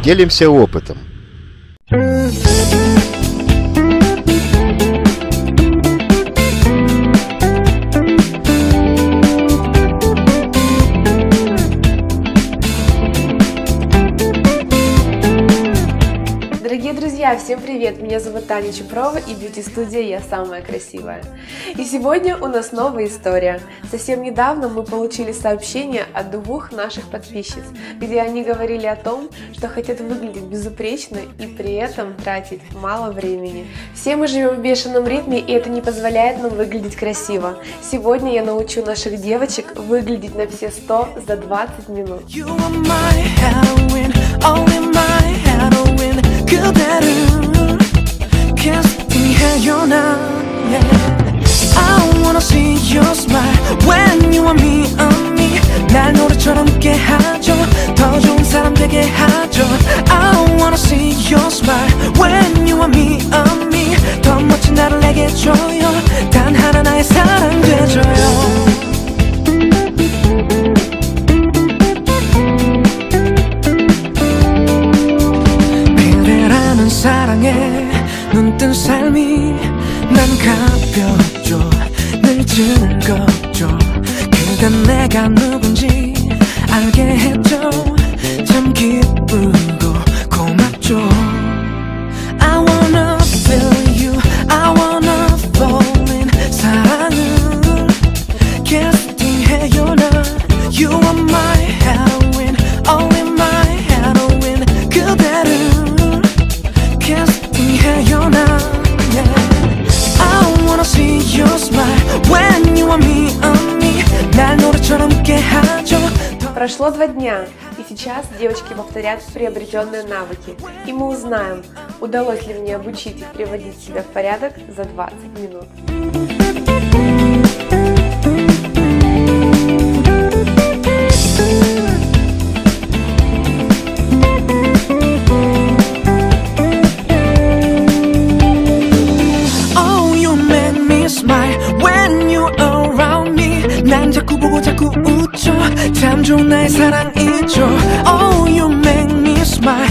Делимся опытом. Дорогие друзья, всем привет! Меня зовут Таня Чупрова и бьюти-студия «Я самая красивая». И сегодня у нас новая история. Совсем недавно мы получили сообщение от двух наших подписчиц, где они говорили о том, что хотят выглядеть безупречно и при этом тратить мало времени. Все мы живем в бешеном ритме, и это не позволяет нам выглядеть красиво. Сегодня я научу наших девочек выглядеть на все 100 за 20 минут. 그대를 casting해요 난 I wanna see your smile when you are me on me 날 노래처럼 웃게 하죠 더 좋은 사람 되게 하죠 I wanna see your smile when you are me on me 더 멋진 나를 내게 줘요 단 하나 나의 사랑 되줘요 사랑에 눈뜬 삶이 난 가벼워져 늘 즐겁죠 그가 내가 누군지 알게 했죠 참 기쁘고 고맙죠 I wanna feel you I wanna fall in 사랑을 캐스팅해요 나 You are my heroine only my heroine 그대를 casting해요 나 I wanna see your smile when you are me on me 날 노래처럼 웃게 하죠. Прошло 2 дня, и сейчас девочки повторят приобретенные навыки, и мы узнаем, удалось ли мне обучить их приводить себя в порядок за 20 минут. 자꾸 보고 자꾸 웃죠 참 좋은 나의 사랑이죠 Oh you make me smile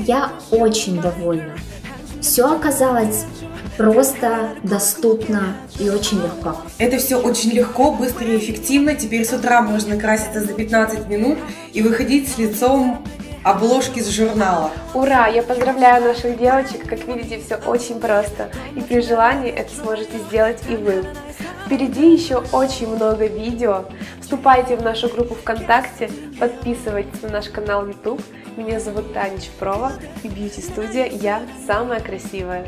Я очень довольна. Все оказалось просто, доступно и очень легко. Это все очень легко, быстро и эффективно. Теперь с утра можно краситься за 15 минут и выходить с лицом обложки с журнала. Ура! Я поздравляю наших девочек. Как видите, все очень просто. И при желании это сможете сделать и вы. Впереди еще очень много видео. Вступайте в нашу группу ВКонтакте, подписывайтесь на наш канал YouTube. Меня зовут Таня Чупрова и бьюти-студия «Я самая красивая».